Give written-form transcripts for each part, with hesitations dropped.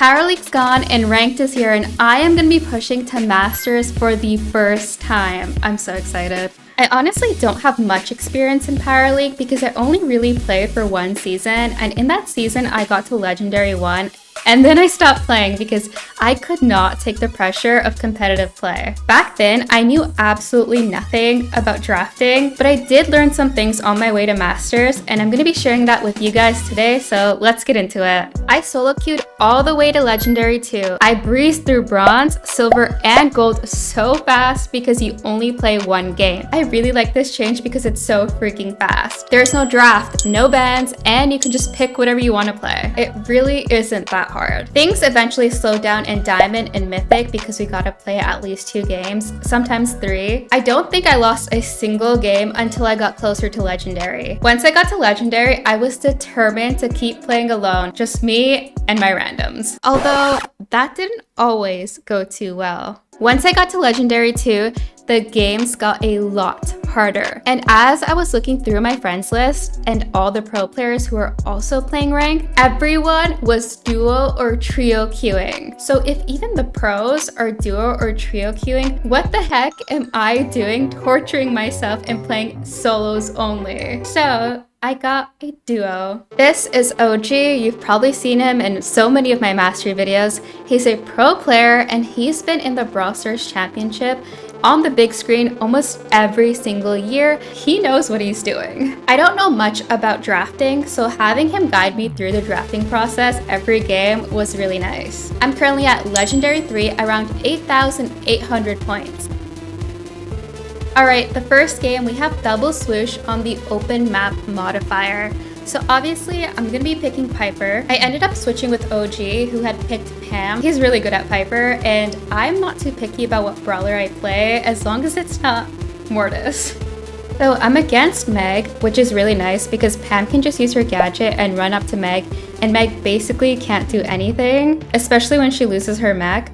Power League's gone and Ranked is here, and I am going to be pushing to Masters for the first time. I'm so excited. I honestly don't have much experience in Power League because I only really played for one season, and in that season I got to Legendary 1. And then I stopped playing because I could not take the pressure of competitive play. Back then, I knew absolutely nothing about drafting, but I did learn some things on my way to Masters, and I'm going to be sharing that with you guys today, so let's get into it. I solo queued all the way to Legendary 2. I breezed through Bronze, Silver, and Gold so fast because you only play one game. I really like this change because it's so freaking fast. There's no draft, no bans, and you can just pick whatever you want to play. It really isn't that hard. Things eventually slowed down in Diamond and Mythic because we gotta play at least 2 games, sometimes 3. I don't think I lost a single game until I got closer to Legendary. Once I got to Legendary, I was determined to keep playing alone, just me and my randoms. Although that didn't always go too well. Once I got to Legendary 2, the games got a lot harder. And as I was looking through my friends list and all the pro players who were also playing ranked, everyone was duo or trio queuing. So if even the pros are duo or trio queuing, what the heck am I doing torturing myself and playing solos only? So I got a duo. This is OG. You've probably seen him in so many of my mastery videos. He's a pro player and he's been in the Brawl Stars Championship on the big screen almost every single year. He knows what he's doing. I don't know much about drafting, so having him guide me through the drafting process every game was really nice. I'm currently at Legendary 3 around 8,800 points. Alright, the first game we have double swoosh on the open map modifier. So obviously I'm going to be picking Piper. I ended up switching with OG who had picked Pam. He's really good at Piper and I'm not too picky about what brawler I play as long as it's not Mortis. So I'm against Meg, which is really nice because Pam can just use her gadget and run up to Meg, and Meg basically can't do anything, especially when she loses her mech.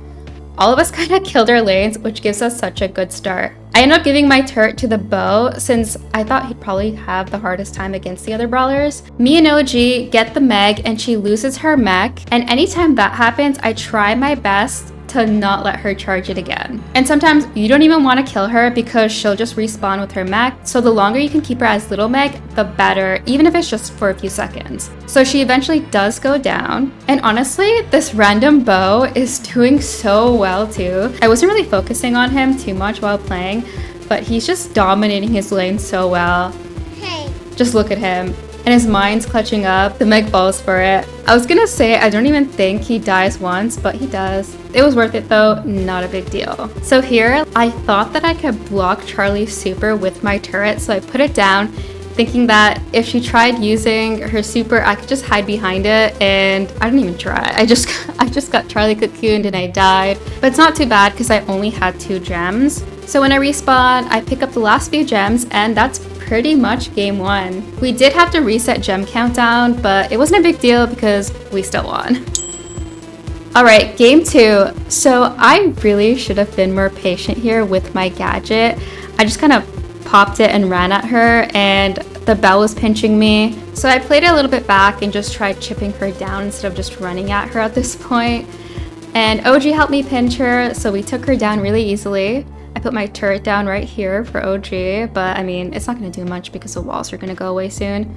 All of us kind of killed our lanes, which gives us such a good start. I ended up giving my turret to the Bo since I thought he'd probably have the hardest time against the other brawlers. Me and OG get the Meg and she loses her mech, and anytime that happens, I try my best to not let her charge it again. And sometimes you don't even want to kill her because she'll just respawn with her mech, so the longer you can keep her as little Meg, the better, even if it's just for a few seconds. So she eventually does go down, and honestly, this random Bo is doing so well too. I wasn't really focusing on him too much while playing, but he's just dominating his lane so well. Hey. Just look at him. And his mind's clutching up. The Meg falls for it. I was gonna say I don't even think he dies once, but he does. It was worth it though, not a big deal. So here, I thought that I could block Charlie's super with my turret, so I put it down, thinking that if she tried using her super, I could just hide behind it, and I didn't even try. I just got Charlie cocooned and I died. But it's not too bad because I only had 2 gems. So when I respawn, I pick up the last few gems, and that's pretty much game 1. We did have to reset gem countdown, but it wasn't a big deal because we still won. Alright, game 2. So I really should have been more patient here with my gadget. I just kind of popped it and ran at her, and the Belle was pinching me. So I played it a little bit back and just tried chipping her down instead of just running at her at this point. And OG helped me pinch her, so we took her down really easily. I put my turret down right here for OG, but I mean, it's not going to do much because the walls are going to go away soon.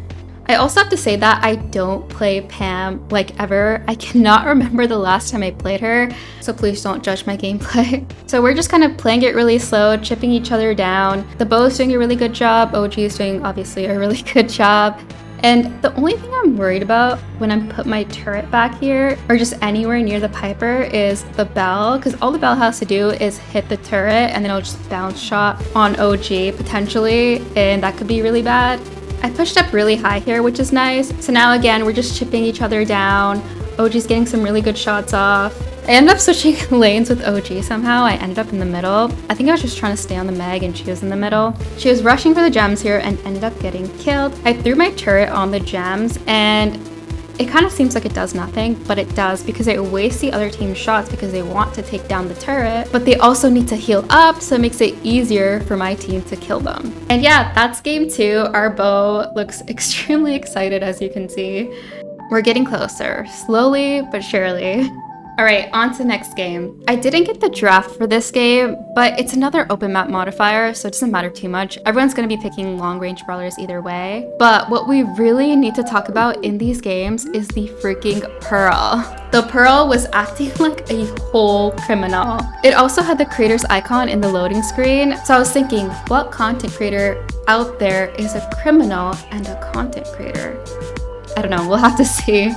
I also have to say that I don't play Pam like ever. I cannot remember the last time I played her, so please don't judge my gameplay. So we're just kind of playing it really slow, chipping each other down. The Bo is doing a really good job. OG is doing obviously a really good job. And the only thing I'm worried about when I put my turret back here, or just anywhere near the Piper, is the Belle, because all the Belle has to do is hit the turret and then it'll just bounce shot on OG potentially, and that could be really bad. I pushed up really high here, which is nice. So now again, we're just chipping each other down. OG's getting some really good shots off. I ended up switching lanes with OG somehow. I ended up in the middle. I think I was just trying to stay on the Meg and she was in the middle. She was rushing for the gems here and ended up getting killed. I threw my turret on the gems and it kind of seems like it does nothing, but it does because it wastes the other team's shots because they want to take down the turret, but they also need to heal up, so it makes it easier for my team to kill them. And yeah, that's game 2. Our Bo looks extremely excited, as you can see. We're getting closer, slowly but surely. Alright, on to the next game. I didn't get the draft for this game, but it's another open map modifier, so it doesn't matter too much. Everyone's going to be picking long range brawlers either way. But what we really need to talk about in these games is the freaking Pearl. The Pearl was acting like a whole criminal. It also had the creator's icon in the loading screen, so I was thinking, what content creator out there is a criminal and a content creator? I don't know, we'll have to see.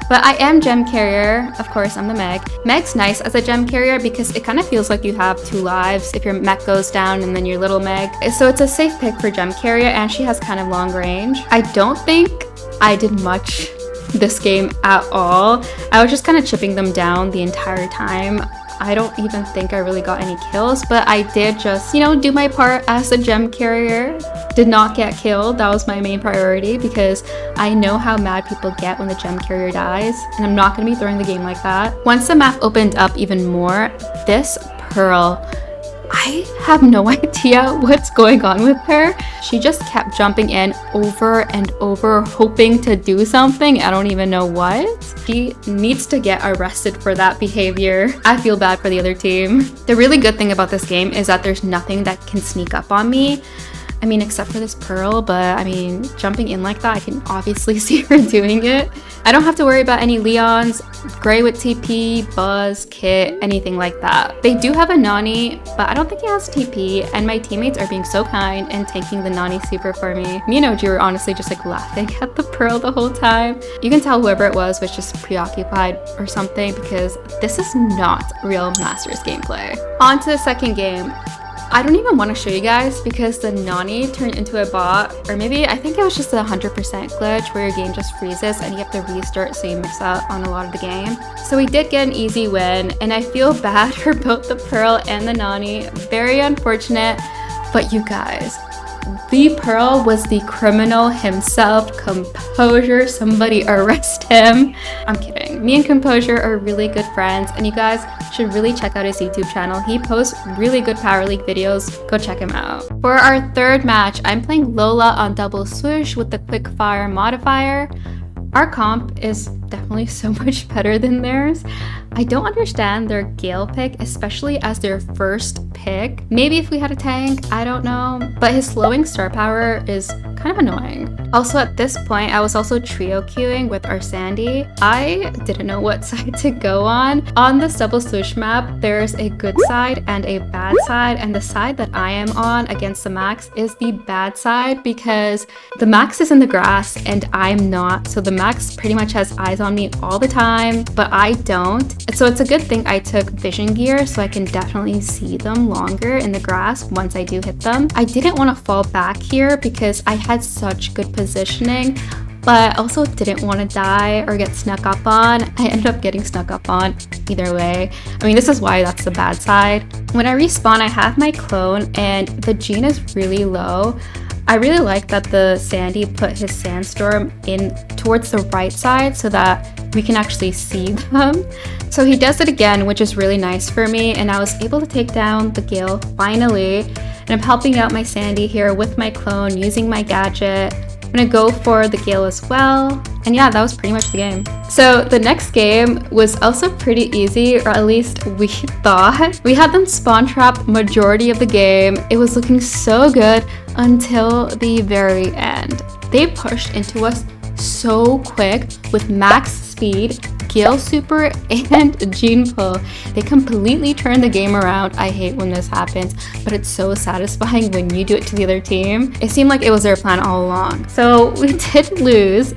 But I am gem carrier. Of course, I'm the Meg. Meg's nice as a gem carrier because it kind of feels like you have 2 lives if your mech goes down and then your little Meg. So it's a safe pick for gem carrier, and she has kind of long range. I don't think I did much this game at all. I was just kind of chipping them down the entire time. I don't even think I really got any kills, but I did just, you know, do my part as a gem carrier. Did not get killed. That was my main priority because I know how mad people get when the gem carrier dies, and I'm not going to be throwing the game like that. Once the map opened up even more, this Pearl, I have no idea what's going on with her. She just kept jumping in over and over, hoping to do something. I don't even know what. She needs to get arrested for that behavior. I feel bad for the other team. The really good thing about this game is that there's nothing that can sneak up on me. I mean, except for this Pearl, but I mean, jumping in like that, I can obviously see her doing it. I don't have to worry about any Leons, Gray with TP, Buzz, Kit, anything like that. They do have a Nani, but I don't think he has TP, and my teammates are being so kind and tanking the Nani super for me. Me and OG were honestly just like laughing at the Pearl the whole time. You can tell whoever it was just preoccupied or something because this is not real Masters gameplay. On to the second game. I don't even want to show you guys because the Nani turned into a bot, or maybe I think it was just a 100% glitch where your game just freezes and you have to restart, so you miss out on a lot of the game. So we did get an easy win, and I feel bad for both the Pearl and the Nani. Very unfortunate, but you guys, the Pearl was the criminal himself. Composure, somebody arrest him. I'm kidding. Me and Composure are really good friends, and you guys should really check out his YouTube channel. He posts really good Power League videos. Go check him out. For our third match, I'm playing Lola on double swoosh with the quick fire modifier. Our comp is definitely so much better than theirs. I don't understand their Gale pick, especially as their first pick. Maybe if we had a tank, I don't know. But his slowing star power is kind of annoying. Also at this point, I was also trio queuing with our Sandy. I didn't know what side to go on. On this double swoosh map, there's a good side and a bad side, and the side that I am on against the Max is the bad side because the Max is in the grass and I'm not. So the Max pretty much has eyes on me all the time, but I don't. So it's a good thing I took vision gear so I can definitely see them longer in the grass once I do hit them. I didn't want to fall back here because I had such good positioning, but I also didn't want to die or get snuck up on. I ended up getting snuck up on either way. I mean, this is why that's the bad side. When I respawn, I have my clone and the gene is really low. I really like that the Sandy put his sandstorm in towards the right side so that we can actually see them. So he does it again, which is really nice for me, and I was able to take down the Gale finally. And I'm helping out my Sandy here with my clone, using my gadget. I'm gonna go for the Gale as well. And yeah, that was pretty much the game. So the next game was also pretty easy, or at least we thought. We had them spawn trap majority of the game. It was looking so good until the very end. They pushed into us so quick with max speed, Gale super, and Gene pull. They completely turned the game around. I hate when this happens, but it's so satisfying when you do it to the other team. It seemed like it was their plan all along. So we did lose,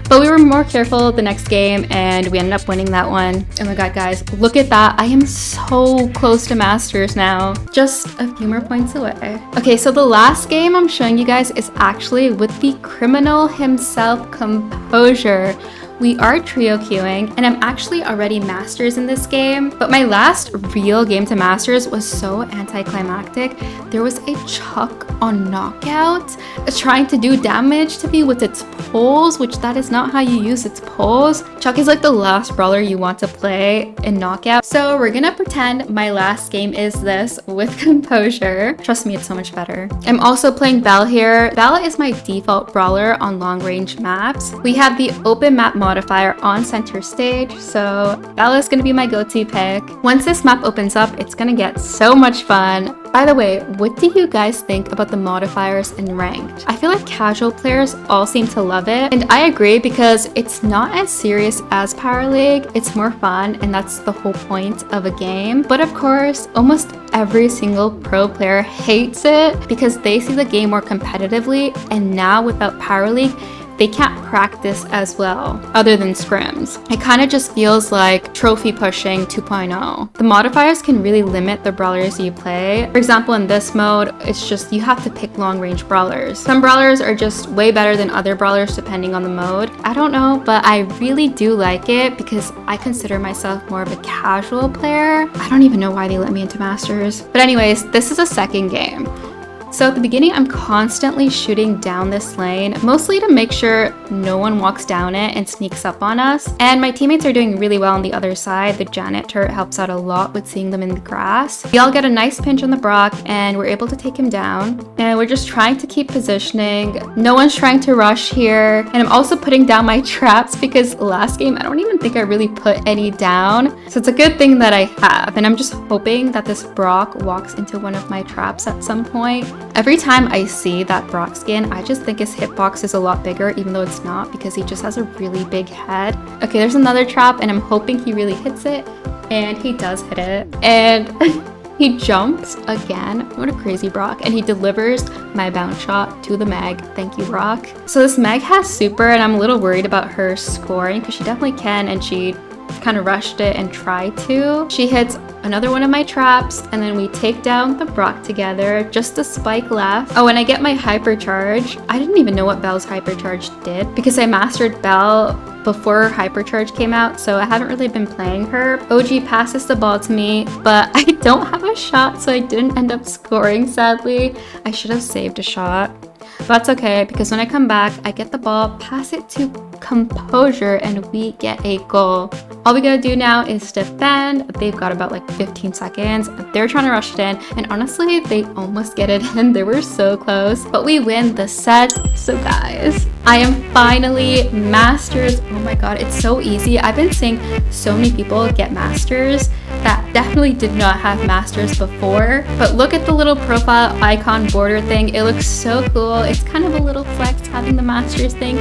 but we were more careful the next game and we ended up winning that one. Oh my god, guys, look at that. I am so close to Masters now. Just a few more points away. Okay, so the last game I'm showing you guys is actually with the criminal himself, Composure. We are trio queuing, and I'm actually already Masters in this game, but my last real game to Masters was so anticlimactic. There was a Chuck on knockout trying to do damage to me with its poles, which that is not how you use its poles. Chuck is like the last brawler you want to play in knockout. So we're gonna pretend my last game is this with Composure. Trust me, it's so much better. I'm also playing Belle here. Belle is my default brawler on long range maps. We have the open map modifier on center stage, so Bella's gonna be my go-to pick. Once this map opens up, it's gonna get so much fun. By the way, what do you guys think about the modifiers in ranked? I feel like casual players all seem to love it, and I agree because it's not as serious as Power League. It's more fun, and that's the whole point of a game. But of course, almost every single pro player hates it because they see the game more competitively, and now without Power League, they can't practice as well, other than scrims. It kind of just feels like trophy pushing 2.0. The modifiers can really limit the brawlers you play. For example, in this mode, it's just you have to pick long range brawlers. Some brawlers are just way better than other brawlers depending on the mode. I don't know, but I really do like it because I consider myself more of a casual player. I don't even know why they let me into Masters. But anyways, this is a second game. So at the beginning, I'm constantly shooting down this lane, mostly to make sure no one walks down it and sneaks up on us. And my teammates are doing really well on the other side. The Janet turret helps out a lot with seeing them in the grass. We all get a nice pinch on the Brock and we're able to take him down. And we're just trying to keep positioning. No one's trying to rush here. And I'm also putting down my traps because last game, I don't even think I really put any down. So it's a good thing that I have. And I'm just hoping that this Brock walks into one of my traps at some point. Every time I see that Brock skin, I just think his hitbox is a lot bigger, even though it's not, because he just has a really big head. Okay, there's another trap, and I'm hoping he really hits it, and he does hit it. And he jumps again. What a crazy Brock. And he delivers my bounce shot to the Meg. Thank you, Brock. So this Meg has super, and I'm a little worried about her scoring, because she definitely can, and she kind of rushed it and tried to. She hits another one of my traps, and then we take down the Brock together. Just a spike left. Oh, and I get my hypercharge. I didn't even know what Belle's hypercharge did because I mastered Belle before her hypercharge came out, so I haven't really been playing her. OG passes the ball to me, but I don't have a shot, so I didn't end up scoring, sadly. I should have saved a shot. But that's okay, because when I come back, I get the ball, pass it to Composure, and we get a goal. All we gotta do now is defend. They've got about like 15 seconds. They're trying to rush it in, and honestly, they almost get it in. They were so close, but we win the set. So guys, I am finally Masters. Oh my god, it's so easy. I've been seeing so many people get Masters that definitely did not have Masters before, but look at the little profile icon border thing. It looks so cool. It's kind of a little flex having the Masters thing.